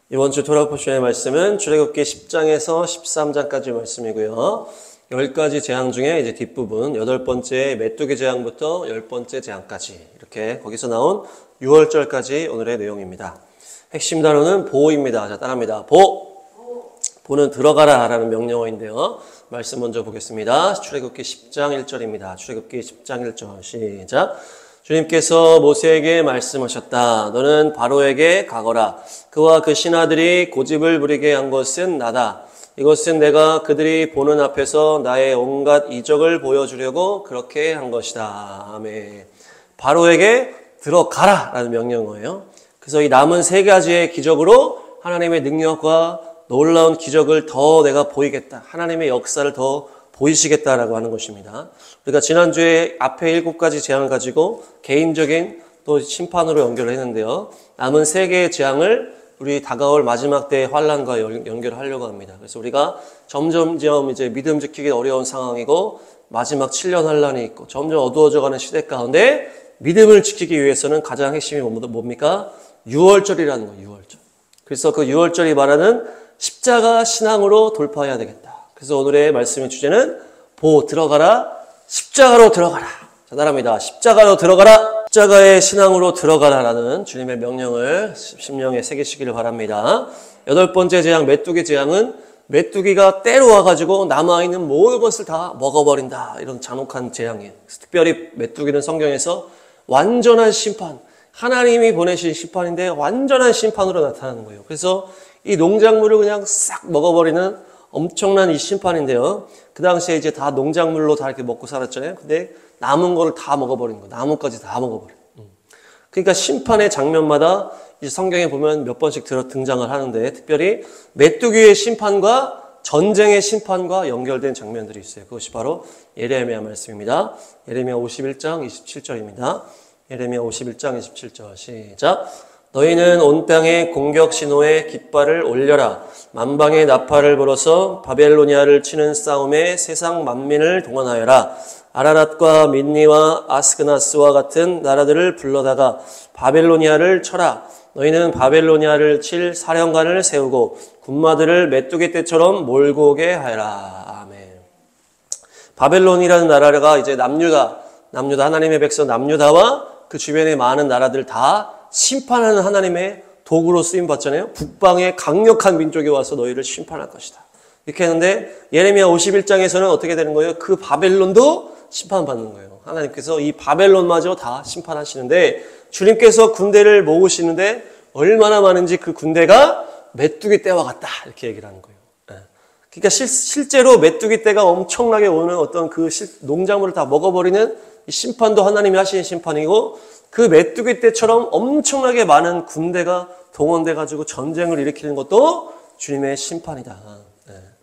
이번 주 토라 포션의 말씀은 출애굽기 10장에서 13장까지 말씀이고요. 10가지 재앙 중에 이제 뒷부분 8번째 메뚜기 재앙부터 10번째 재앙까지 이렇게 거기서 나온 6월절까지 오늘의 내용입니다. 핵심 단어는 보입니다. 자, 따라합니다. 보는 들어가라 라는 명령어인데요. 말씀 먼저 보겠습니다. 출애굽기 10장 1절입니다. 출애굽기 10장 1절 시작. 주님께서 모세에게 말씀하셨다. 너는 바로에게 가거라. 그와 그 신하들이 고집을 부리게 한 것은 나다. 이것은 내가 그들이 보는 앞에서 나의 온갖 이적을 보여주려고 그렇게 한 것이다. 아멘. 바로에게 들어가라 라는 명령어예요. 그래서 이 남은 3가지의 기적으로 하나님의 능력과 놀라운 기적을 더 내가 보이겠다. 하나님의 역사를 더 보이시겠다라고 하는 것입니다. 우리가 지난주에 앞에 7가지 재앙을 가지고 개인적인 또 심판으로 연결을 했는데요. 남은 3개의 재앙을 우리 다가올 마지막 때의 환난과 연결하려고 합니다. 그래서 우리가 점점점 이제 믿음 지키기 어려운 상황이고 마지막 7년 환난이 있고 점점 어두워져가는 시대 가운데 믿음을 지키기 위해서는 가장 핵심이 뭡니까? 6월절이라는 거예요. 6월절. 그래서 그 6월절이 말하는 십자가 신앙으로 돌파해야 되겠다. 그래서 오늘의 말씀의 주제는 들어가라. 십자가로 들어가라. 자, 따라합니다. 십자가로 들어가라. 십자가의 신앙으로 들어가라라는 주님의 명령을 심령에 새기시기를 바랍니다. 8번째 재앙, 메뚜기 재앙은 메뚜기가 때로 와가지고 남아있는 모든 것을 다 먹어버린다. 이런 잔혹한 재앙이에요. 특별히 메뚜기는 성경에서 완전한 심판, 하나님이 보내신 심판인데 완전한 심판으로 나타나는 거예요. 그래서 이 농작물을 그냥 싹 먹어버리는 엄청난 이 심판인데요. 그 당시에 이제 다 농작물로 다 이렇게 먹고 살았잖아요. 근데 남은 거를 다 먹어버린 거, 나무까지 다 먹어버린. 그러니까 심판의 장면마다 이제 성경에 보면 몇 번씩 등장을 하는데 특별히 메뚜기의 심판과 전쟁의 심판과 연결된 장면들이 있어요. 그것이 바로 예레미야 말씀입니다. 예레미야 51장 27절입니다. 예레미야 51장 27절 시작. 너희는 온 땅에 공격 신호에 깃발을 올려라. 만방의 나팔을 불어서 바벨로니아를 치는 싸움에 세상 만민을 동원하여라. 아라랏과 민니와 아스그나스와 같은 나라들을 불러다가 바벨로니아를 쳐라. 너희는 바벨로니아를 칠 사령관을 세우고 군마들을 메뚜기 떼처럼 몰고 오게 하여라. 아멘. 바벨론이라는 나라가 이제 남유다 하나님의 백성 남유다와 그 주변의 많은 나라들 다 심판하는 하나님의 도구로 쓰임받잖아요. 북방의 강력한 민족이 와서 너희를 심판할 것이다. 이렇게 했는데 예레미야 51장에서는 어떻게 되는 거예요? 그 바벨론도 심판받는 거예요. 하나님께서 이 바벨론마저 다 심판하시는데 주님께서 군대를 모으시는데 얼마나 많은지 그 군대가 메뚜기 떼와 같다. 이렇게 얘기를 하는 거예요. 그러니까 실제로 메뚜기 떼가 엄청나게 오는 어떤 그 농작물을 다 먹어버리는 이 심판도 하나님이 하시는 심판이고 그 메뚜기 떼처럼 엄청나게 많은 군대가 동원돼가지고 전쟁을 일으키는 것도 주님의 심판이다.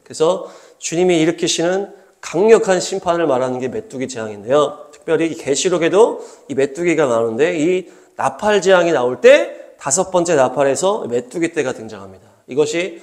그래서 주님이 일으키시는 강력한 심판을 말하는 게 메뚜기 재앙인데요. 특별히 계시록에도 이 메뚜기가 나오는데 이 나팔 재앙이 나올 때 5번째 나팔에서 메뚜기 떼가 등장합니다. 이것이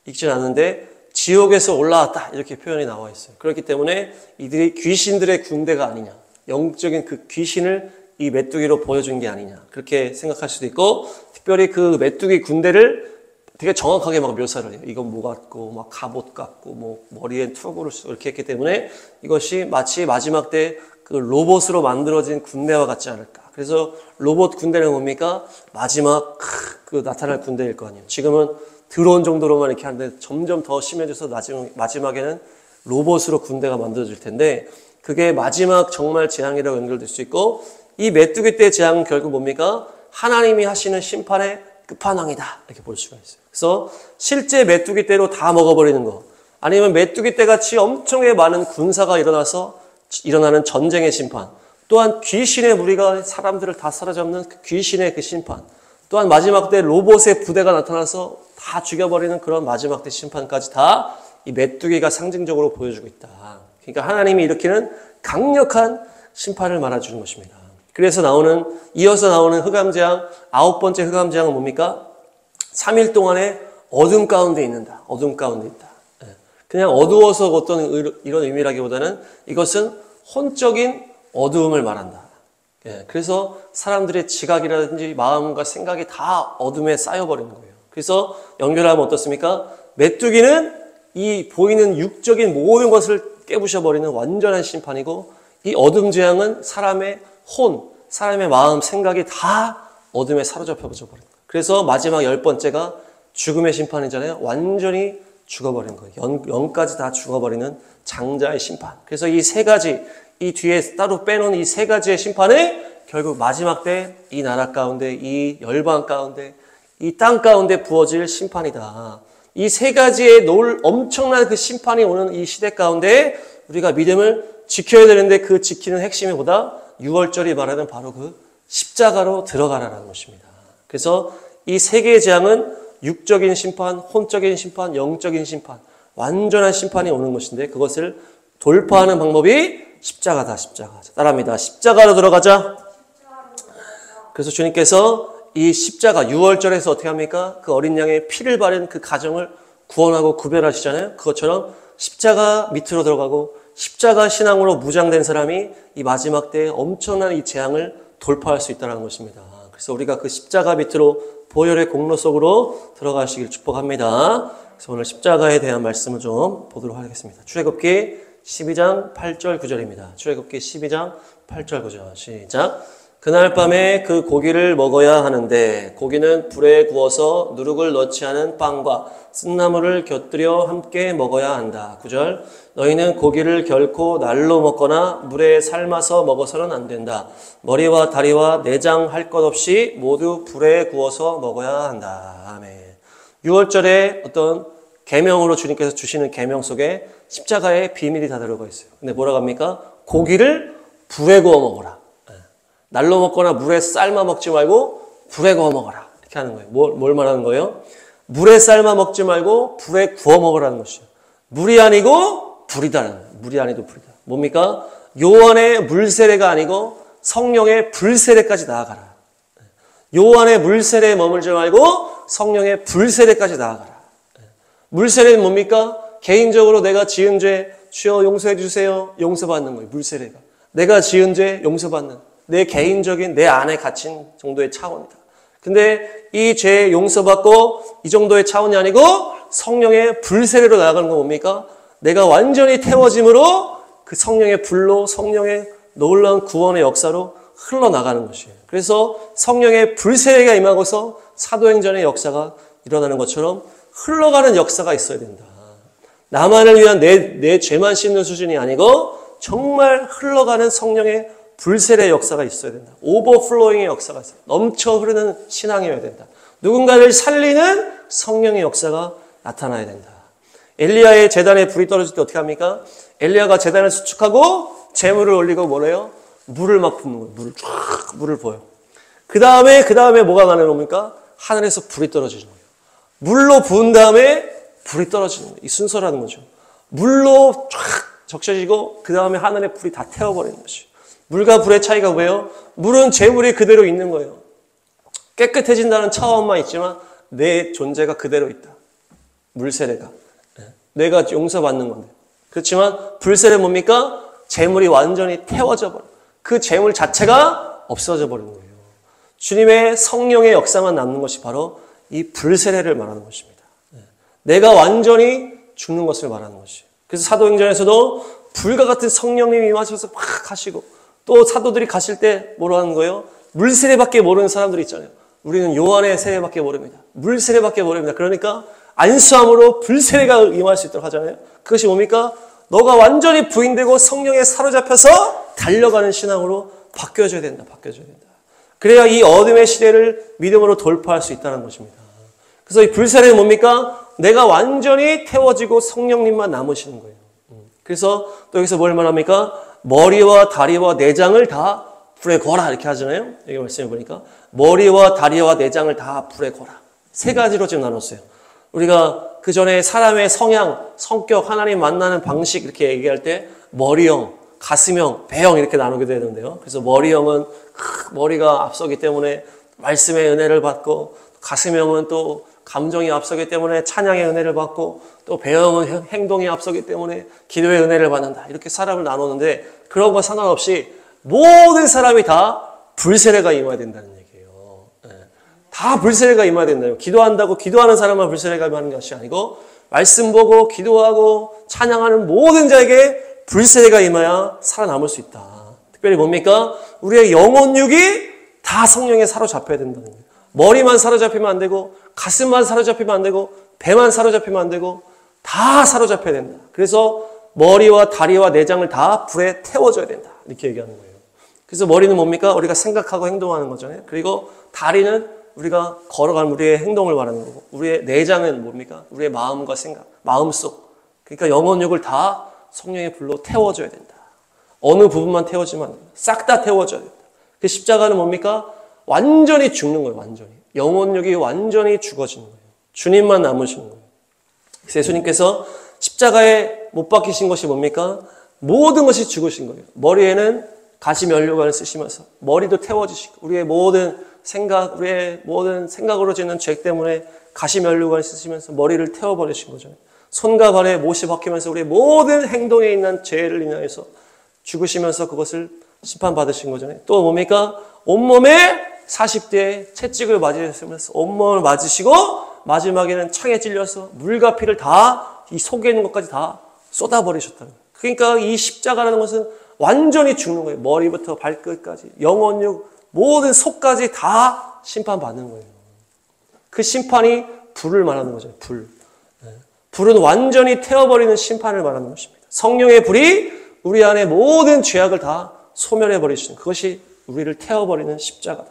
읽진 않는데 지옥에서 올라왔다 이렇게 표현이 나와 있어요. 그렇기 때문에 이들이 귀신들의 군대가 아니냐, 영적인 그 귀신을 이 메뚜기로 보여준 게 아니냐 그렇게 생각할 수도 있고 특별히 그 메뚜기 군대를 되게 정확하게 막 묘사를 해요. 이건 뭐 같고 막 갑옷 같고 뭐 머리엔 투구를 쓰고 이렇게 했기 때문에 이것이 마치 마지막 때 그 로봇으로 만들어진 군대와 같지 않을까. 그래서 로봇 군대는 뭡니까? 마지막 그 나타날 군대일 거 아니에요. 지금은 드론 정도로만 이렇게 하는데 점점 더 심해져서 마지막에는 로봇으로 군대가 만들어질 텐데 그게 마지막 정말 재앙이라고 연결될 수 있고 이 메뚜기 떼 재앙은 결국 뭡니까? 하나님이 하시는 심판의 끝판왕이다. 이렇게 볼 수가 있어요. 그래서 실제 메뚜기 떼로 다 먹어버리는 거 아니면 메뚜기 떼 같이 엄청나게 많은 군사가 일어나는 전쟁의 심판 또한 귀신의 무리가 사람들을 다 사로잡는 그 귀신의 그 심판 또한 마지막 때 로봇의 부대가 나타나서 다 죽여버리는 그런 마지막 때 심판까지 다 이 메뚜기가 상징적으로 보여주고 있다. 그러니까 하나님이 일으키는 강력한 심판을 말해주는 것입니다. 그래서 이어서 나오는 흑암재앙, 9번째 흑암재앙은 뭡니까? 3일 동안에 어둠 가운데 있는다. 어둠 가운데 있다. 그냥 어두워서 어떤 이런 의미라기보다는 이것은 혼적인 어두움을 말한다. 그래서 사람들의 지각이라든지 마음과 생각이 다 어둠에 쌓여버리는 거예요. 그래서 연결하면 어떻습니까? 메뚜기는 이 보이는 육적인 모든 것을 깨부셔버리는 완전한 심판이고, 이 어둠 재앙은 사람의 혼, 사람의 마음, 생각이 다 어둠에 사로잡혀 버리는 거예요. 그래서 마지막 10번째가 죽음의 심판이잖아요. 완전히 죽어버리는 거예요. 영까지 다 죽어버리는 장자의 심판. 그래서 이 세 가지, 이 뒤에 따로 빼놓은 이 세 가지의 심판을 결국 마지막 때 이 나라 가운데, 이 열방 가운데, 이 땅 가운데 부어질 심판이다. 이 세 가지의 엄청난 그 심판이 오는 이 시대 가운데 우리가 믿음을 지켜야 되는데, 그 지키는 핵심이 보다 6월절이 말하는 바로 그 십자가로 들어가라는 것입니다. 그래서 이 세 개의 재앙은 육적인 심판, 혼적인 심판, 영적인 심판, 완전한 심판이 오는 것인데, 그것을 돌파하는 방법이 십자가다. 십자가. 따라합니다. 십자가로 들어가자. 그래서 주님께서 이 십자가 6월절에서 어떻게 합니까? 그 어린 양의 피를 바른 그 가정을 구원하고 구별하시잖아요. 그것처럼 십자가 밑으로 들어가고 십자가 신앙으로 무장된 사람이 이 마지막 때에 엄청난 이 재앙을 돌파할 수 있다는 것입니다. 그래서 우리가 그 십자가 밑으로 보혈의 공로 속으로 들어가시길 축복합니다. 그래서 오늘 십자가에 대한 말씀을 좀 보도록 하겠습니다. 출애굽기 12장 8절 9절입니다. 출애굽기 12장 8절 9절 시작. 그날 밤에 그 고기를 먹어야 하는데 고기는 불에 구워서 누룩을 넣지 않은 빵과 쓴나물을 곁들여 함께 먹어야 한다. 9절. 너희는 고기를 결코 날로 먹거나 물에 삶아서 먹어서는 안 된다. 머리와 다리와 내장 할 것 없이 모두 불에 구워서 먹어야 한다. 아멘. 6월절에 어떤 계명으로 주님께서 주시는 계명 속에 십자가의 비밀이 다 들어가 있어요. 근데 뭐라고 합니까? 고기를 불에 구워 먹어라. 날로 먹거나 물에 삶아 먹지 말고 불에 구워 먹어라. 이렇게 하는 거예요. 뭘 말하는 거예요? 물에 삶아 먹지 말고 불에 구워 먹으라는 것이에요. 물이 아니고 불이다라는 거예요. 물이 아니고 불이다. 뭡니까? 요한의 물세례가 아니고 성령의 불세례까지 나아가라. 요한의 물세례에 머물지 말고 성령의 불세례까지 나아가라. 물세례는 뭡니까? 개인적으로 내가 지은 죄 주여 용서해 주세요. 용서받는 거예요. 물세례가. 내가 지은 죄 용서받는 내 개인적인 내 안에 갇힌 정도의 차원이다. 근데 이 죄 용서받고 이 정도의 차원이 아니고 성령의 불세례로 나아가는 건 뭡니까? 내가 완전히 태워짐으로 그 성령의 불로 성령의 놀라운 구원의 역사로 흘러나가는 것이에요. 그래서 성령의 불세례가 임하고서 사도행전의 역사가 일어나는 것처럼 흘러가는 역사가 있어야 된다. 나만을 위한 내 죄만 씻는 수준이 아니고 정말 흘러가는 성령의 불세례의 역사가 있어야 된다. 오버플로잉의 역사가 있어야 된다. 넘쳐 흐르는 신앙이어야 된다. 누군가를 살리는 성령의 역사가 나타나야 된다. 엘리야의 제단에 불이 떨어질 때 어떻게 합니까? 엘리야가 제단을 수축하고 재물을 올리고 뭐래요? 물을 막 붓는 거예요. 물을 부어요. 그 다음에 뭐가 나옵니까? 하늘에서 불이 떨어지는 거예요. 물로 부은 다음에 불이 떨어지는 거예요. 이 순서라는 거죠. 물로 쫙 적셔지고 그 다음에 하늘에 불이 다 태워버리는 것이죠. 물과 불의 차이가 뭐예요? 물은 재물이 그대로 있는 거예요. 깨끗해진다는 차원만 있지만 내 존재가 그대로 있다. 물세례가. 내가 용서받는 건데. 그렇지만 불세례는 뭡니까? 재물이 완전히 태워져 버려. 그 재물 자체가 없어져 버리는 거예요. 주님의 성령의 역사만 남는 것이 바로 이 불세례를 말하는 것입니다. 내가 완전히 죽는 것을 말하는 것이에요. 그래서 사도행전에서도 불과 같은 성령님이 임하셔서 막 하시고 또 사도들이 가실 때 뭐라 하는 거예요? 물세례밖에 모르는 사람들이 있잖아요. 우리는 요한의 세례밖에 모릅니다. 물세례밖에 모릅니다. 그러니까 안수함으로 불세례가 임할 수 있도록 하잖아요. 그것이 뭡니까? 너가 완전히 부인되고 성령에 사로잡혀서 달려가는 신앙으로 바뀌어져야 된다. 바뀌어져야 된다. 그래야 이 어둠의 시대를 믿음으로 돌파할 수 있다는 것입니다. 그래서 이 불세례는 뭡니까? 내가 완전히 태워지고 성령님만 남으시는 거예요. 그래서 또 여기서 뭘 말합니까? 머리와 다리와 내장을 다 불에 거라 이렇게 하잖아요. 여기 말씀해 보니까 머리와 다리와 내장을 다 불에 거라. 세 가지로 지금 나눴어요. 우리가 그 전에 사람의 성향, 성격, 하나님 만나는 방식 이렇게 얘기할 때 머리형, 가슴형, 배형 이렇게 나누게 되는데요. 그래서 머리형은 머리가 앞서기 때문에 말씀의 은혜를 받고, 가슴형은 또 감정이 앞서기 때문에 찬양의 은혜를 받고, 또 배형은 행동이 앞서기 때문에 기도의 은혜를 받는다. 이렇게 사람을 나누는데 그런 거 상관없이 모든 사람이 다 불세례가 임해야 된다는 얘기예요. 다 불세례가 임해야 된다요. 기도한다고 기도하는 사람만 불세례가 임하는 것이 아니고 말씀 보고 기도하고 찬양하는 모든 자에게 불세례가 임해야 살아남을 수 있다. 특별히 뭡니까? 우리의 영혼육이 다 성령에 사로잡혀야 된다는 거예요. 머리만 사로잡히면 안 되고 가슴만 사로잡히면 안 되고 배만 사로잡히면 안 되고 다 사로잡혀야 된다. 그래서 머리와 다리와 내장을 다 불에 태워줘야 된다. 이렇게 얘기하는 거예요. 그래서 머리는 뭡니까? 우리가 생각하고 행동하는 거잖아요. 그리고 다리는 우리가 걸어가는 우리의 행동을 말하는 거고, 우리의 내장은 뭡니까? 우리의 마음과 생각, 마음속. 그러니까 영혼육을 다 성령의 불로 태워줘야 된다. 어느 부분만 태워지면 안 된다. 싹 다 태워줘야 된다. 그 십자가는 뭡니까? 완전히 죽는 거예요. 완전히. 영혼육이 완전히 죽어지는 거예요. 주님만 남으시는 거예요. 그래서 예수님께서 십자가에 못 박히신 것이 뭡니까? 모든 것이 죽으신 거예요. 머리에는 가시면류관을 쓰시면서 머리도 태워지시고 우리의 모든 생각, 우리의 모든 생각으로 짓는 죄 때문에 가시면류관을 쓰시면서 머리를 태워버리신 거죠. 손과 발에 못이 박히면서 우리의 모든 행동에 있는 죄를 인하여서 죽으시면서 그것을 심판받으신 거잖아요. 또 뭡니까? 온몸에 40대에 채찍을 맞으시면서 온몸을 맞으시고 마지막에는 창에 찔려서 물과 피를 다 이 속에 있는 것까지 다 쏟아버리셨다는 거예요. 그러니까 이 십자가라는 것은 완전히 죽는 거예요. 머리부터 발끝까지 영혼육 모든 속까지 다 심판받는 거예요. 그 심판이 불을 말하는 거죠. 불. 불은 완전히 태워버리는 심판을 말하는 것입니다. 성령의 불이 우리 안에 모든 죄악을 다 소멸해버리시는 그것이 우리를 태워버리는 십자가다.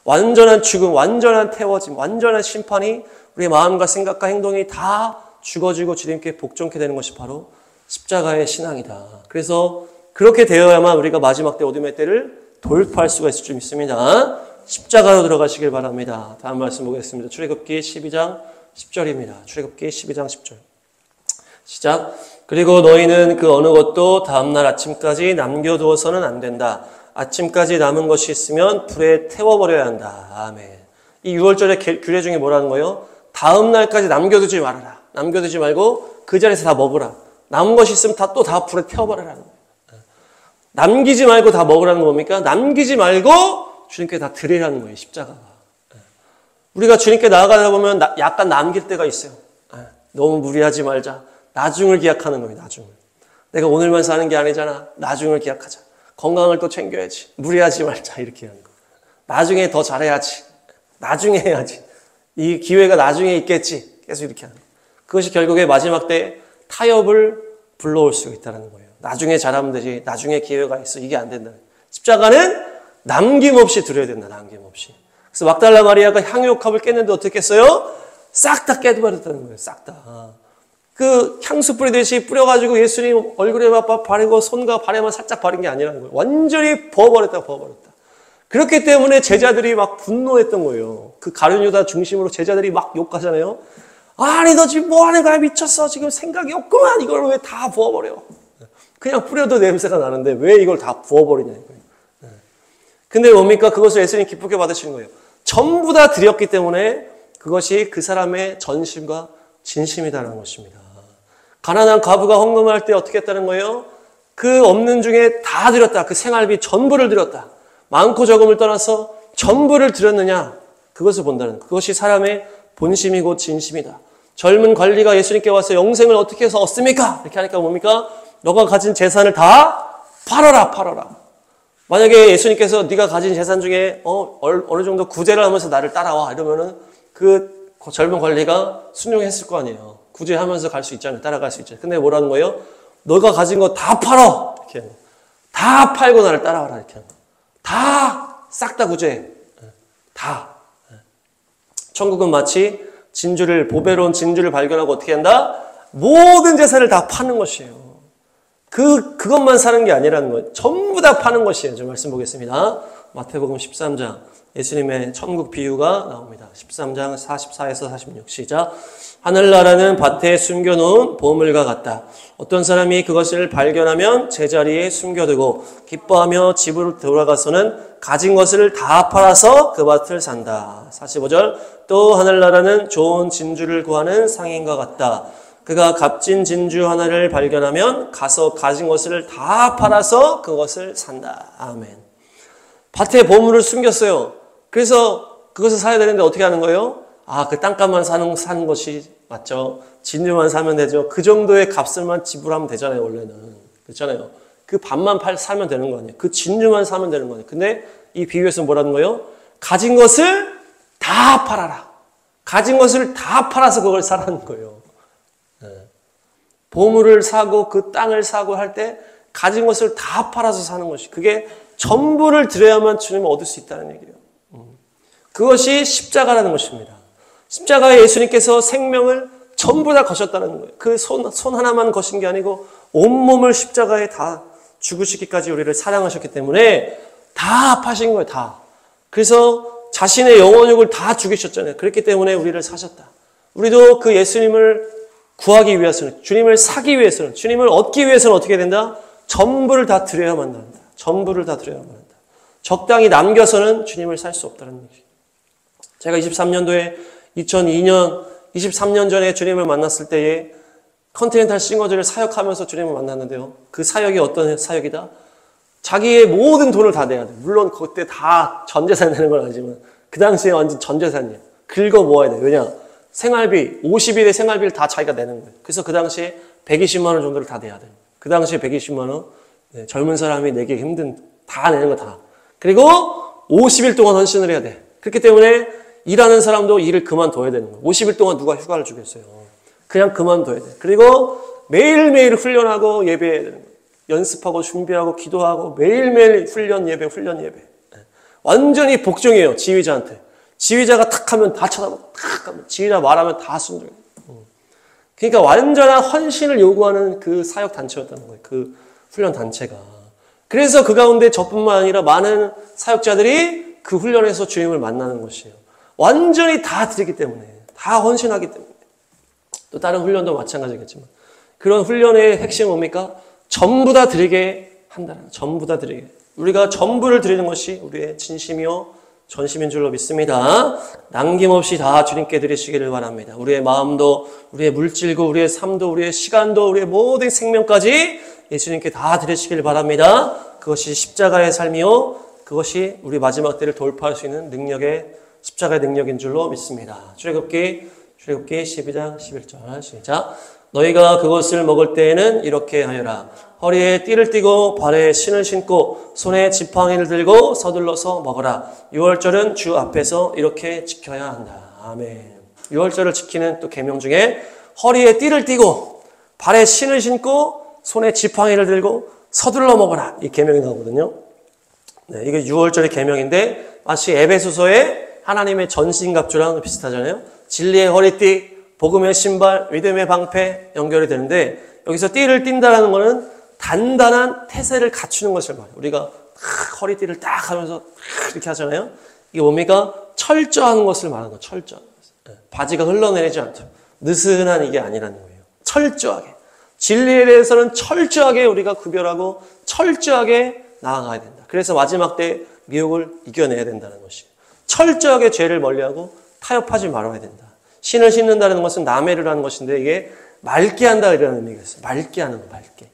완전한 죽음, 완전한 태워짐, 완전한 심판이 우리의 마음과 생각과 행동이 다 죽어지고 주님께 복종케 되는 것이 바로 십자가의 신앙이다. 그래서 그렇게 되어야만 우리가 마지막 때 어둠의 때를 돌파할 수가 있을 줄 믿습니다. 십자가로 들어가시길 바랍니다. 다음 말씀 보겠습니다. 출애굽기 12장 10절입니다. 출애굽기 12장 10절. 시작. 그리고 너희는 그 어느 것도 다음날 아침까지 남겨두어서는 안 된다. 아침까지 남은 것이 있으면 불에 태워버려야 한다. 아멘. 이 6월절의 규례 중에 뭐라는 거예요? 다음 날까지 남겨두지 말아라. 남겨두지 말고 그 자리에서 다 먹으라. 남은 것이 있으면 다 불에 태워버려라는 거예요. 남기지 말고 다 먹으라는 거 뭡니까? 남기지 말고 주님께 다 드리라는 거예요. 십자가가. 우리가 주님께 나아가다 보면 약간 남길 때가 있어요. 너무 무리하지 말자. 나중을 기약하는 거예요. 나중을. 내가 오늘만 사는 게 아니잖아. 나중을 기약하자. 건강을 또 챙겨야지. 무리하지 말자. 이렇게 하는 거. 나중에 더 잘해야지. 나중에 해야지. 이 기회가 나중에 있겠지. 계속 이렇게 하는 거. 그것이 결국에 마지막 때 타협을 불러올 수 있다는 거예요. 나중에 잘하면 되지. 나중에 기회가 있어. 이게 안 된다. 십자가는 남김없이 드려야 된다. 남김없이. 그래서 막달라 마리아가 향유옥합을 깼는데 어떻게 했어요? 싹 다 깨버렸다는 거예요. 싹 다. 그 향수 뿌리듯이 뿌려가지고 예수님 얼굴에 바르고 손과 발에만 살짝 바른 게 아니라는 거예요. 완전히 부어버렸다. 그렇기 때문에 제자들이 막 분노했던 거예요. 그 가룟 유다 중심으로 제자들이 막 욕하잖아요. 아니 너 지금 뭐 하는 거야? 미쳤어. 지금 생각이 없구만. 이걸 왜 다 부어버려? 그냥 뿌려도 냄새가 나는데 왜 이걸 다 부어버리냐 이거예요. 근데 뭡니까? 그것을 예수님 기쁘게 받으시는 거예요. 전부 다 드렸기 때문에 그것이 그 사람의 전심과 진심이다라는 것입니다. 가난한 과부가 헌금할 때 어떻게 했다는 거예요? 그 없는 중에 다 드렸다. 그 생활비 전부를 드렸다. 많고 적음을 떠나서 전부를 드렸느냐? 그것을 본다는 거예요. 그것이 사람의 본심이고 진심이다. 젊은 관리가 예수님께 와서 영생을 어떻게 해서 얻습니까? 이렇게 하니까 뭡니까? 너가 가진 재산을 다 팔아라. 만약에 예수님께서 네가 가진 재산 중에 어느 정도 구제를 하면서 나를 따라와 이러면은 그 젊은 관리가 순종했을 거 아니에요. 구제하면서 갈 수 있잖아요. 따라갈 수 있잖아요. 근데 뭐라는 거예요? 너가 가진 거 다 팔어. 이렇게 하는 거예요. 다 팔고 나를 따라와라. 이렇게 하는 거예요. 다 싹 다 구제해. 다. 천국은 마치 보배로운 진주를 발견하고 어떻게 한다? 모든 재산을 다 파는 것이에요. 그것만 사는 게 아니라는 거예요. 전부 다 파는 것이에요. 저 말씀 보겠습니다. 마태복음 13장. 예수님의 천국 비유가 나옵니다. 13장 44에서 46 시작. 하늘나라는 밭에 숨겨놓은 보물과 같다. 어떤 사람이 그것을 발견하면 제자리에 숨겨두고 기뻐하며 집으로 돌아가서는 가진 것을 다 팔아서 그 밭을 산다. 45절. 또 하늘나라는 좋은 진주를 구하는 상인과 같다. 그가 값진 진주 하나를 발견하면 가서 가진 것을 다 팔아서 그것을 산다. 아멘. 밭에 보물을 숨겼어요. 그래서 그것을 사야 되는데 어떻게 하는 거예요? 그 땅값만 사는 것이 맞죠. 진주만 사면 되죠. 그 정도의 값을만 지불하면 되잖아요, 원래는. 그렇잖아요. 그 반만 사면 되는 거 아니에요. 그 진주만 사면 되는 거 아니에요. 근데 이 비유에서는 뭐라는 거예요? 가진 것을 다 팔아라. 가진 것을 다 팔아서 그걸 사라는 거예요. 보물을 사고 그 땅을 사고 할 때 가진 것을 다 팔아서 사는 것이, 그게 전부를 드려야만 주님을 얻을 수 있다는 얘기예요. 그것이 십자가라는 것입니다. 십자가에 예수님께서 생명을 전부 다 거셨다는 거예요. 그 손 하나만 거신 게 아니고 온몸을 십자가에 다 죽으시기까지 우리를 사랑하셨기 때문에 다 파신 거예요. 다. 그래서 자신의 영혼육을 다 죽이셨잖아요. 그렇기 때문에 우리를 사셨다. 우리도 그 예수님을 구하기 위해서는, 주님을 사기 위해서는, 주님을 얻기 위해서는 어떻게 된다? 전부를 다 드려야만 한다. 전부를 다 드려야만 한다. 적당히 남겨서는 주님을 살 수 없다는 얘기죠. 제가 23년도에 2002년 23년 전에 주님을 만났을 때에 컨티넨탈 싱어즈를 사역하면서 주님을 만났는데요. 그 사역이 어떤 사역이다? 자기의 모든 돈을 다 내야 돼. 물론 그때 다 전 재산 내는 건 아니지만 그 당시에 완전 전 재산이에요. 긁어 모아야 돼. 왜냐? 생활비, 50일의 생활비를 다 자기가 내는 거예요. 그래서 그 당시에 120만 원 정도를 다 내야 돼요. 그 당시에 120만 원, 젊은 사람이 내기 힘든, 다 내는 거 다. 그리고 50일 동안 헌신을 해야 돼. 그렇기 때문에 일하는 사람도 일을 그만둬야 되는 거예요. 50일 동안 누가 휴가를 주겠어요. 그냥 그만둬야 돼. 그리고 매일매일 훈련하고 예배해야 되는 거예요. 연습하고 준비하고 기도하고 매일매일 훈련 예배. 완전히 복종이에요. 지휘자한테. 지휘자가 탁 하면 다 쳐다보고, 탁 하면 지휘자 말하면 다 순종해요. 그러니까 완전한 헌신을 요구하는 그 사역 단체였다는 거예요. 그 훈련 단체가. 그래서 그 가운데 저뿐만 아니라 많은 사역자들이 그 훈련에서 주님을 만나는 것이에요. 완전히 다 드리기 때문에, 다 헌신하기 때문에. 또 다른 훈련도 마찬가지겠지만 그런 훈련의 핵심은 뭡니까? 전부 다 드리게 한다는 거예요. 전부 다 드리게. 우리가 전부를 드리는 것이 우리의 진심이요 전심인 줄로 믿습니다. 남김없이 다 주님께 드리시기를 바랍니다. 우리의 마음도, 우리의 물질고, 우리의 삶도, 우리의 시간도, 우리의 모든 생명까지 예수님께 다 드리시기를 바랍니다. 그것이 십자가의 삶이요, 그것이 우리 마지막 때를 돌파할 수 있는 능력의, 십자가의 능력인 줄로 믿습니다. 출애굽기 12장 11절 시작. 너희가 그것을 먹을 때에는 이렇게 하여라. 허리에 띠를 띠고 발에 신을 신고 손에 지팡이를 들고 서둘러서 먹어라. 유월절은 주 앞에서 이렇게 지켜야 한다. 아멘. 유월절을 지키는 또 계명 중에 허리에 띠를 띠고 발에 신을 신고 손에 지팡이를 들고 서둘러 먹어라. 이 계명이 나오거든요. 네, 이게 유월절의 계명인데 마치 에베소서의 하나님의 전신갑주랑 비슷하잖아요. 진리의 허리띠, 복음의 신발, 믿음의 방패 연결이 되는데 여기서 띠를 띈다는 것은 단단한 태세를 갖추는 것을 말해요. 우리가 허리띠를 딱 하면서 이렇게 하잖아요. 이게 뭡니까? 철저한 것을 말하는 거예요. 철저한 것. 바지가 흘러내리지 않도록. 느슨한 이게 아니라는 거예요. 철저하게. 진리에 대해서는 철저하게 우리가 구별하고 철저하게 나아가야 된다. 그래서 마지막 때 미혹을 이겨내야 된다는 것이에요. 철저하게 죄를 멀리하고 타협하지 말아야 된다. 신을 신는다는 것은 남해를 하는 것인데 이게 맑게 한다 이라는 의미가 있어요. 맑게 하는 거, 맑게.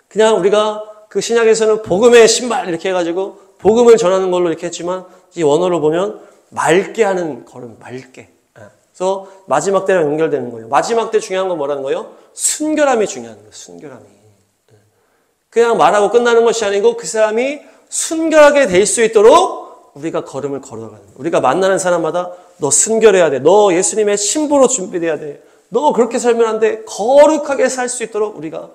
그냥 우리가 그 신약에서는 복음의 신발 이렇게 해가지고 복음을 전하는 걸로 이렇게 했지만 이 원어로 보면 맑게 하는 걸음, 맑게. 그래서 마지막 때랑 연결되는 거예요. 마지막 때 중요한 건 뭐라는 거예요? 순결함이 중요한 거예요. 순결함이. 그냥 말하고 끝나는 것이 아니고 그 사람이 순결하게 될 수 있도록 우리가 걸음을 걸어가는 거예요. 우리가 만나는 사람마다 너 순결해야 돼. 너 예수님의 신부로 준비돼야 돼. 너 그렇게 살면 안 돼. 거룩하게 살 수 있도록 우리가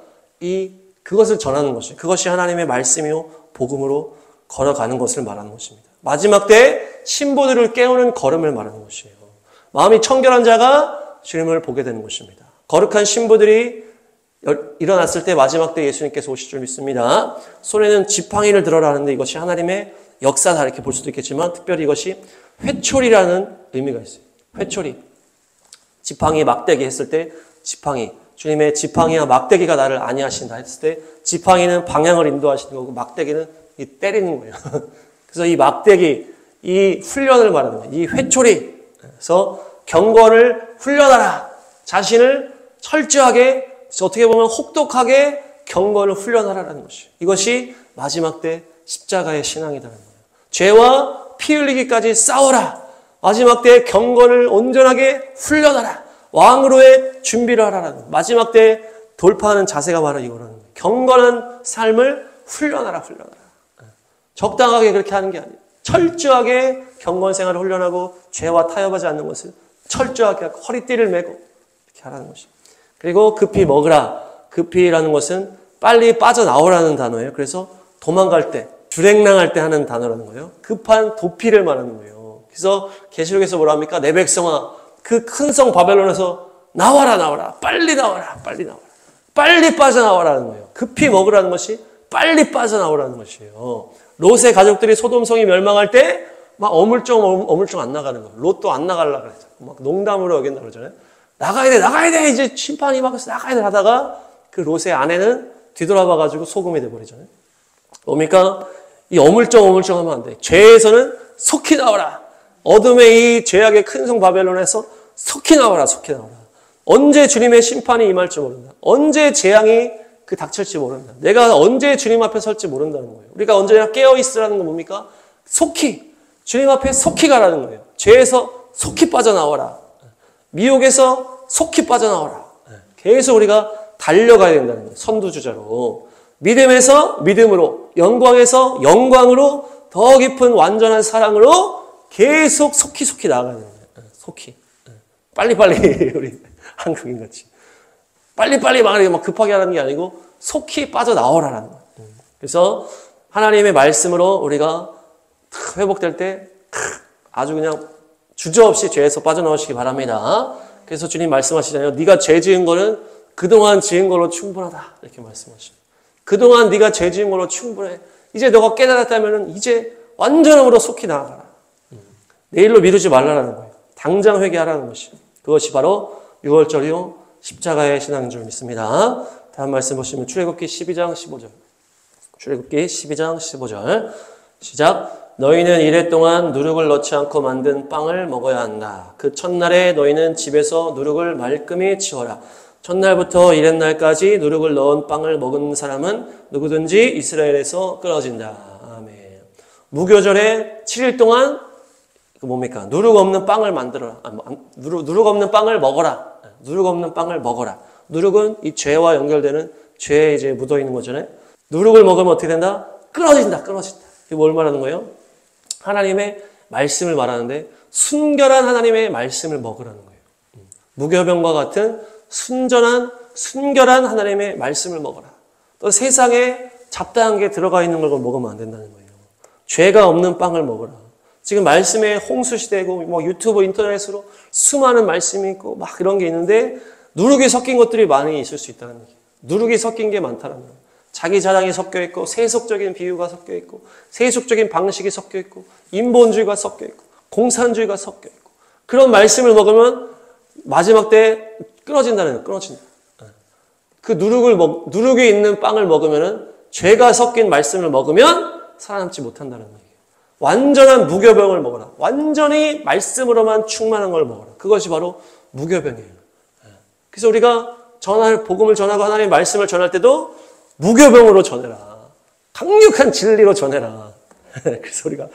그것을 전하는 것이에요. 그것이 하나님의 말씀이요 복음으로 걸어가는 것을 말하는 것입니다. 마지막 때 신부들을 깨우는 걸음을 말하는 것이에요. 마음이 청결한 자가 주님을 보게 되는 것입니다. 거룩한 신부들이 일어났을 때 마지막 때 예수님께서 오실 줄 믿습니다. 손에는 지팡이를 들어라 하는데 이것이 하나님의 역사다 이렇게 볼 수도 있겠지만 특별히 이것이 회초리라는 의미가 있어요. 회초리. 지팡이 막대기 했을 때 지팡이. 주님의 지팡이와 막대기가 나를 안위하신다 했을 때 지팡이는 방향을 인도하시는 거고 막대기는 때리는 거예요. 그래서 이 막대기, 이 훈련을 말하는 거예요. 이 회초리. 그래서 경건을 훈련하라. 자신을 철저하게 어떻게 보면 혹독하게 경건을 훈련하라는 것이에요. 이것이 마지막 때 십자가의 신앙이라는 거예요. 죄와 피 흘리기까지 싸워라. 마지막 때에 경건을 온전하게 훈련하라. 왕으로의 준비를 하라라는 마지막 때에 돌파하는 자세가 바로 이거라는 거예요. 경건한 삶을 훈련하라. 적당하게 그렇게 하는 게 아니에요. 철저하게 경건 생활을 훈련하고 죄와 타협하지 않는 것을 철저하게 하고 허리띠를 메고 이렇게 하라는 것이죠. 그리고 급히 먹으라. 급히라는 것은 빨리 빠져나오라는 단어예요. 그래서 도망갈 때, 주랭랑할 때 하는 단어라는 거예요. 급한 도피를 말하는 거예요. 그래서 계시록에서 뭐라 합니까? 내 백성아, 그 큰 성 바벨론에서 나와라. 빨리 나와라. 빨리 빠져나와라는 거예요. 급히 먹으라는 것이 빨리 빠져나오라는 것이에요. 롯의 가족들이 소돔성이 멸망할 때 막 어물쩡 안 나가는 거예요. 롯도 안 나가려고 그랬죠. 막 농담으로 여긴다 그러잖아요. 나가야 돼. 이제 심판이 임하겠어. 나가야 돼 하다가 그 롯의 아내는 뒤돌아봐가지고 소금이 돼버리잖아요. 뭡니까? 이 어물쩡 하면 안 돼. 죄에서는 속히 나오라. 어둠의 이 죄악의 큰 성 바벨론에서 속히 나오라. 언제 주님의 심판이 임할지 모른다. 언제 재앙이 닥칠지 모른다. 내가 언제 주님 앞에 설지 모른다는 거예요. 우리가 언제나 깨어있으라는 건 뭡니까? 속히. 주님 앞에 속히 가라는 거예요. 죄에서 속히 빠져나와라. 미혹에서 속히 빠져나와라. 계속 우리가 달려가야 된다는 거예요. 선두주자로. 믿음에서 믿음으로, 영광에서 영광으로, 더 깊은 완전한 사랑으로 계속 속히 나아가야 되는 거예요. 속히. 빨리빨리 우리 한국인같이. 빨리빨리 막 급하게 하라는 게 아니고 속히 빠져나오라는 거예요. 그래서 하나님의 말씀으로 우리가 회복될 때 아주 그냥 주저없이 죄에서 빠져나오시기 바랍니다. 그래서 주님 말씀하시잖아요. 네가 죄 지은 거는 그동안 지은 걸로 충분하다. 이렇게 말씀하시죠. 그동안 네가 죄 지은 걸로 충분해. 이제 너가 깨달았다면 이제 완전함으로 속히 나아가라. 내일로 미루지 말라는 거예요. 당장 회개하라는 것이요. 그것이 바로 6월절 이후 십자가의 신앙인 줄 믿습니다. 다음 말씀 보시면 출애굽기 12장 15절. 출애굽기 12장 15절. 시작. 너희는 이래 동안 누룩을 넣지 않고 만든 빵을 먹어야 한다. 그 첫날에 너희는 집에서 누룩을 말끔히 치워라. 첫날부터 이튿날까지 누룩을 넣은 빵을 먹은 사람은 누구든지 이스라엘에서 끊어진다. 아멘. 무교절에 7일 동안 뭡니까? 누룩 없는 빵을 만들어라. 누룩 없는 빵을 먹어라. 누룩 없는 빵을 먹어라. 누룩은 이 죄와 연결되는 죄에 이제 묻어 있는 거잖아요. 누룩을 먹으면 어떻게 된다? 끊어진다. 이게 뭘 말하는 거예요? 하나님의 말씀을 말하는데 순결한 하나님의 말씀을 먹으라는 거예요. 무교병과 같은 순결한 하나님의 말씀을 먹어라. 또 세상에 잡다한 게 들어가 있는 걸 먹으면 안 된다는 거예요. 죄가 없는 빵을 먹어라. 지금 말씀에 홍수시대고 뭐 유튜브 인터넷으로 수많은 말씀이 있고 막 이런 게 있는데 누룩이 섞인 것들이 많이 있을 수 있다는 얘기예요. 누룩이 섞인 게 많다는 거예요. 자기 자랑이 섞여 있고 세속적인 비유가 섞여 있고 세속적인 방식이 섞여 있고 인본주의가 섞여 있고 공산주의가 섞여 있고 그런 말씀을 먹으면 마지막 때 끊어진다는 거예요. 끊어진다. 그 누룩이 있는 빵을 먹으면은 죄가 섞인 말씀을 먹으면 살아남지 못한다는 거예요. 완전한 무교병을 먹어라. 완전히 말씀으로만 충만한 걸 먹어라. 그것이 바로 무교병이에요. 그래서 우리가 복음을 전하고 하나님의 말씀을 전할 때도 무교병으로 전해라. 강력한 진리로 전해라. 그래서 우리가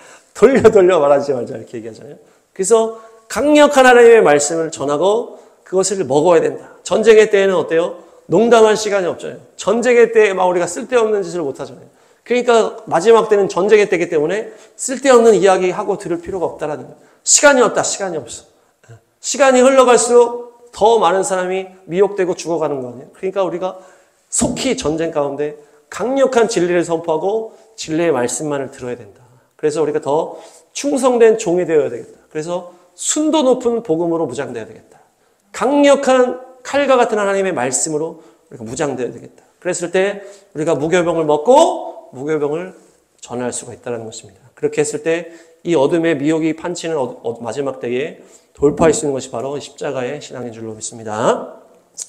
돌려 말하지 말자 이렇게 얘기하잖아요. 그래서 강력한 하나님의 말씀을 전하고 그것을 먹어야 된다. 전쟁의 때에는 어때요? 농담할 시간이 없잖아요. 전쟁의 때에 막 우리가 쓸데없는 짓을 못 하잖아요. 그러니까 마지막 때는 전쟁의 때이기 때문에 쓸데없는 이야기하고 들을 필요가 없다라는 거예요. 시간이 없다. 시간이 없어. 시간이 흘러갈수록 더 많은 사람이 미혹되고 죽어가는 거 아니에요. 그러니까 우리가 속히 전쟁 가운데 강력한 진리를 선포하고 진리의 말씀만을 들어야 된다. 그래서 우리가 더 충성된 종이 되어야 되겠다. 그래서 순도 높은 복음으로 무장되어야 되겠다. 강력한 칼과 같은 하나님의 말씀으로 우리가 무장되어야 되겠다. 그랬을 때 우리가 무교병을 먹고 무교병을 전할 수가 있다는 것입니다. 그렇게 했을 때 이 어둠의 미혹이 판치는 마지막 때에 돌파할 수 있는 것이 바로 십자가의 신앙인 줄로 믿습니다.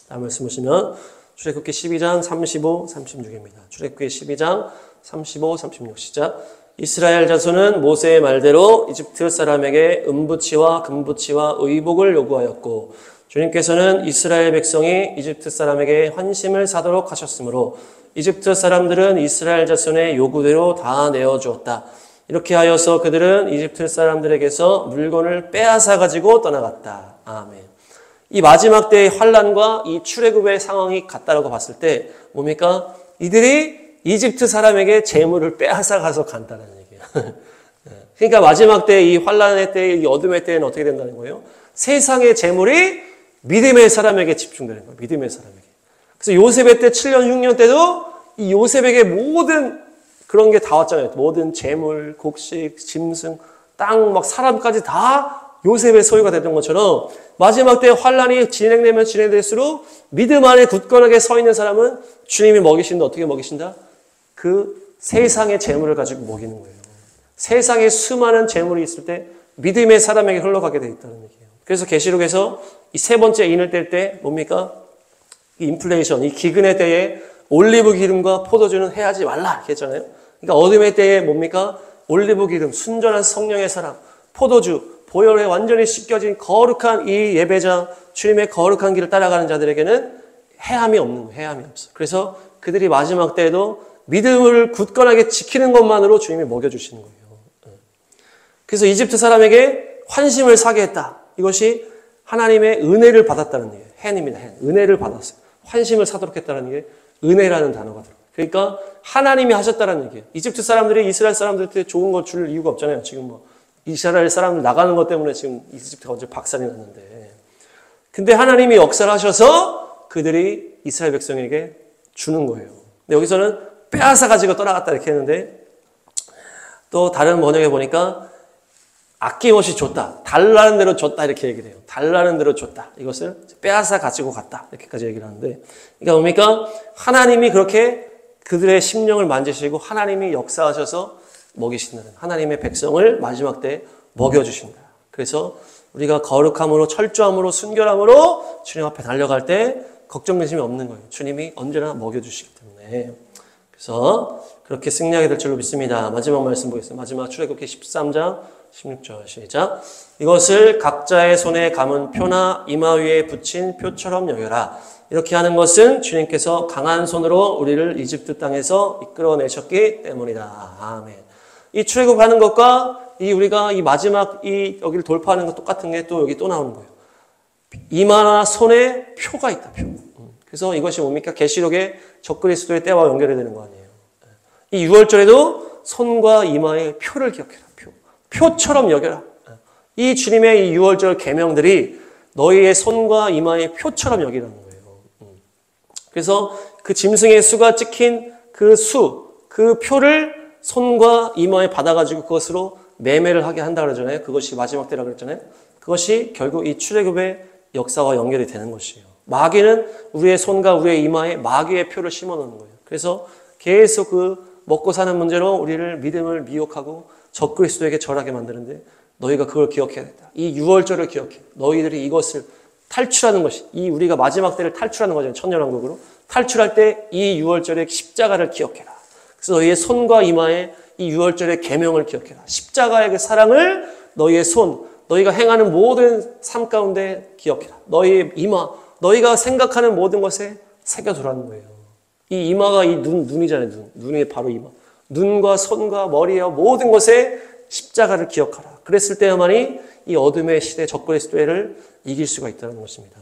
다음 말씀 보시면 출애굽기 12장 35, 36입니다. 출애굽기 12장 35, 36 시작. 이스라엘 자손은 모세의 말대로 이집트 사람에게 은부치와 금부치와 의복을 요구하였고 주님께서는 이스라엘 백성이 이집트 사람에게 환심을 사도록 하셨으므로 이집트 사람들은 이스라엘 자손의 요구대로 다 내어주었다. 이렇게 하여서 그들은 이집트 사람들에게서 물건을 빼앗아 가지고 떠나갔다. 아멘. 이 마지막 때의 환란과 이 출애굽의 상황이 같다라고 봤을 때 뭡니까? 이들이 이집트 사람에게 재물을 빼앗아 가서 간다는 얘기예요. 그러니까 마지막 때 이 환란의 때, 이 어둠의 때는 어떻게 된다는 거예요? 세상의 재물이 믿음의 사람에게 집중되는 거예요. 믿음의 사람에게. 그래서 요셉의 때 7년, 6년 때도 이 요셉에게 모든 그런 게 다 왔잖아요. 모든 재물, 곡식, 짐승, 땅, 막 사람까지 다 요셉의 소유가 됐던 것처럼 마지막 때 환란이 진행되면 진행될수록 믿음 안에 굳건하게 서 있는 사람은 주님이 먹이신다. 어떻게 먹이신다? 그 세상의 재물을 가지고 먹이는 거예요. 세상에 수많은 재물이 있을 때 믿음의 사람에게 흘러가게 돼 있다는 얘기예요. 그래서 계시록에서 이 세 번째 인을 뗄 때 뭡니까? 이 인플레이션, 이 기근의 때에 올리브 기름과 포도주는 해하지 말라 이렇게 했잖아요. 그러니까 어둠의 때에 뭡니까? 올리브 기름, 순전한 성령의 사람, 포도주, 보혈에 완전히 씻겨진 거룩한 이 예배자, 주님의 거룩한 길을 따라가는 자들에게는 해함이 없는 거예요. 해함이 없어. 그래서 그들이 마지막 때에도 믿음을 굳건하게 지키는 것만으로 주님이 먹여주시는 거예요. 그래서 이집트 사람에게 환심을 사게 했다. 이것이 하나님의 은혜를 받았다는 얘기예요. 헨입니다. 헨. 은혜를 받았어요. 환심을 사도록 했다는 게 은혜라는 단어가 들어요. 그러니까 하나님이 하셨다는 얘기예요. 이집트 사람들이 이스라엘 사람들한테 좋은 거 줄 이유가 없잖아요. 지금 뭐 이스라엘 사람들 나가는 것 때문에 지금 이집트가 언제 박살이 났는데. 근데 하나님이 역사를 하셔서 그들이 이스라엘 백성에게 주는 거예요. 근데 여기서는 빼앗아 가지고 떠나갔다 이렇게 했는데 또 다른 번역에 보니까 아낌없이 줬다. 달라는 대로 줬다. 이렇게 얘기를 해요. 달라는 대로 줬다. 이것을 빼앗아 가지고 갔다. 이렇게까지 얘기를 하는데. 그러니까 뭡니까? 하나님이 그렇게 그들의 심령을 만지시고 하나님이 역사하셔서 먹이신다는 하나님의 백성을 마지막 때 먹여주신다. 그래서 우리가 거룩함으로 철저함으로 순결함으로 주님 앞에 달려갈 때 걱정되심이 없는 거예요. 주님이 언제나 먹여주시기 때문에. 그래서 그렇게 승리하게 될 줄로 믿습니다. 마지막 말씀 보겠습니다. 마지막 출애굽기 13장 16절 시작. 이것을 각자의 손에 감은 표나 이마 위에 붙인 표처럼 여겨라. 이렇게 하는 것은 주님께서 강한 손으로 우리를 이집트 땅에서 이끌어내셨기 때문이다. 아멘. 이 출애굽하는 것과 이 우리가 이 마지막 이 여기를 돌파하는 것 똑같은 게 또 여기 또 나오는 거예요. 이마나 손에 표가 있다. 표. 그래서 이것이 뭡니까? 계시록의 적그리스도의 때와 연결이 되는 거 아니에요. 이 6월절에도 손과 이마의 표를 기억해라. 표처럼 여겨라. 이 주님의 이 6월절 계명들이 너희의 손과 이마의 표처럼 여기라는 거예요. 그래서 그 짐승의 수가 찍힌 그 수, 그 표를 손과 이마에 받아가지고 그것으로 매매를 하게 한다 그러잖아요. 그것이 마지막 때라 그랬잖아요. 그것이 결국 이 출애굽의 역사와 연결이 되는 것이에요. 마귀는 우리의 손과 우리의 이마에 마귀의 표를 심어 놓는 거예요. 그래서 계속 그 먹고 사는 문제로 우리를 믿음을 미혹하고 적그리스도에게 절하게 만드는데 너희가 그걸 기억해야 된다. 이 6월절을 기억해. 너희들이 이것을 탈출하는 것이 이 우리가 마지막 때를 탈출하는 거잖아요. 천년왕국으로. 탈출할 때 이 6월절의 십자가를 기억해라. 그래서 너희의 손과 이마에 이 6월절의 계명을 기억해라. 십자가의 그 사랑을 너희의 손, 너희가 행하는 모든 삶 가운데 기억해라. 너희의 이마, 너희가 생각하는 모든 것에 새겨두라는 거예요. 이 이마가 이 눈이잖아요. 눈이 바로 이마. 눈과 손과 머리와 모든 것에 십자가를 기억하라. 그랬을 때야만이 이 어둠의 시대 적그리스도를 이길 수가 있다는 것입니다.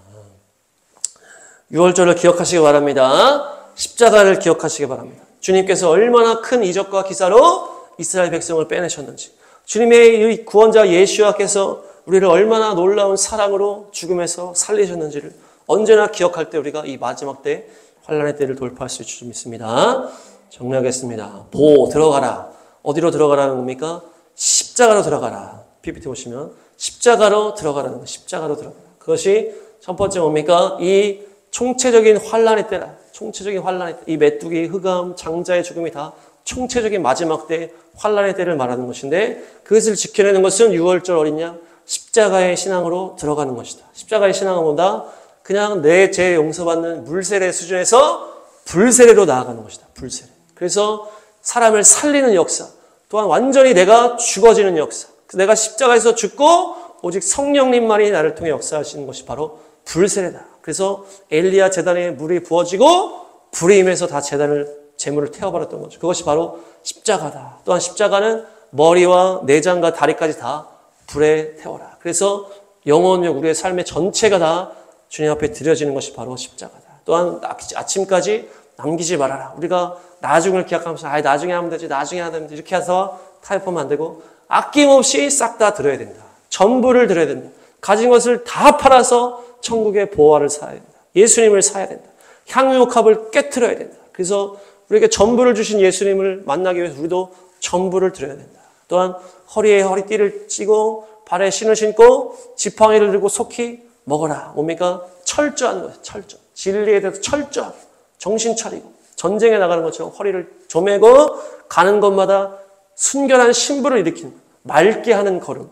6월절을 기억하시기 바랍니다. 십자가를 기억하시기 바랍니다. 주님께서 얼마나 큰 이적과 기사로 이스라엘 백성을 빼내셨는지, 주님의 구원자 예수와께서 우리를 얼마나 놀라운 사랑으로 죽음에서 살리셨는지를 언제나 기억할 때 우리가 이 마지막 때 환란의 때를 돌파할 수 있을 줄 믿습니다. 정리하겠습니다. 들어가라. 어디로 들어가라는 겁니까? 십자가로 들어가라. PPT 보시면 십자가로 들어가라는 거예요. 십자가로 들어가라. 그것이 첫 번째 뭡니까? 이 총체적인 환란의 때라. 총체적인 환란의 때. 이 메뚜기, 흑암, 장자의 죽음이 다 총체적인 마지막 때 환란의 때를 말하는 것인데 그것을 지켜내는 것은 6월절 어린 양 십자가의 신앙으로 들어가는 것이다. 십자가의 신앙은 뭐다? 그냥 내 죄 용서받는 물세례 수준에서 불세례로 나아가는 것이다. 불세례. 그래서 사람을 살리는 역사, 또한 완전히 내가 죽어지는 역사, 내가 십자가에서 죽고 오직 성령님만이 나를 통해 역사하시는 것이 바로 불세례다. 그래서 엘리야 제단에 물이 부어지고 불이 임해서 다 제물을 태워버렸던 거죠. 그것이 바로 십자가다. 또한 십자가는 머리와 내장과 다리까지 다 불에 태워라. 그래서 영혼력 우리의 삶의 전체가 다 주님 앞에 드려지는 것이 바로 십자가다. 또한 아침까지 남기지 말아라. 우리가 나중을 기약하면서 나중에 하면 되지, 나중에 하면 되지 이렇게 해서 타협하면 안 되고 아낌없이 싹 다 드려야 된다. 전부를 드려야 된다. 가진 것을 다 팔아서 천국의 보화를 사야 된다. 예수님을 사야 된다. 향유옥합을 깨트려야 된다. 그래서 우리에게 전부를 주신 예수님을 만나기 위해서 우리도 전부를 드려야 된다. 또한 허리에 허리띠를 찌고 발에 신을 신고 지팡이를 들고 속히 먹어라. 뭡니까? 철저한 거예요. 철저. 진리에 대해서 철저하게 정신 차리고 전쟁에 나가는 것처럼 허리를 조매고 가는 곳마다 순결한 신부를 일으키는 맑게 하는 걸음.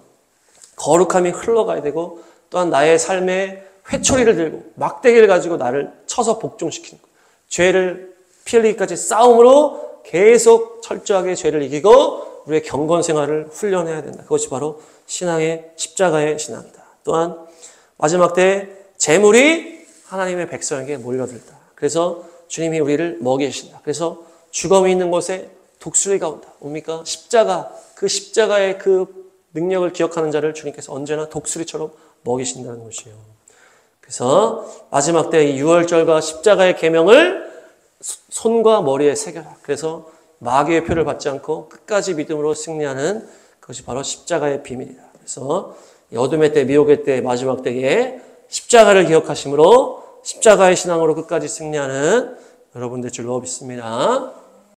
거룩함이 흘러가야 되고 또한 나의 삶에 회초리를 들고 막대기를 가지고 나를 쳐서 복종시키는 것. 죄를 피 흘리기까지 싸움으로 계속 철저하게 죄를 이기고 우리의 경건 생활을 훈련해야 된다. 그것이 바로 신앙의 십자가의 신앙이다. 또한 마지막 때 재물이 하나님의 백성에게 몰려들다. 그래서 주님이 우리를 먹이신다. 그래서 죽음이 있는 곳에 독수리가 온다. 뭡니까? 십자가, 그 십자가의 그 능력을 기억하는 자를 주님께서 언제나 독수리처럼 먹이신다는 것이에요. 그래서 마지막 때 이 유월절과 십자가의 계명을 손과 머리에 새겨라. 그래서 마귀의 표를 받지 않고 끝까지 믿음으로 승리하는 그것이 바로 십자가의 비밀이다. 그래서 어둠의 때, 미혹의 때, 마지막 때에 십자가를 기억하심으로 십자가의 신앙으로 끝까지 승리하는 여러분들 줄로 믿습니다.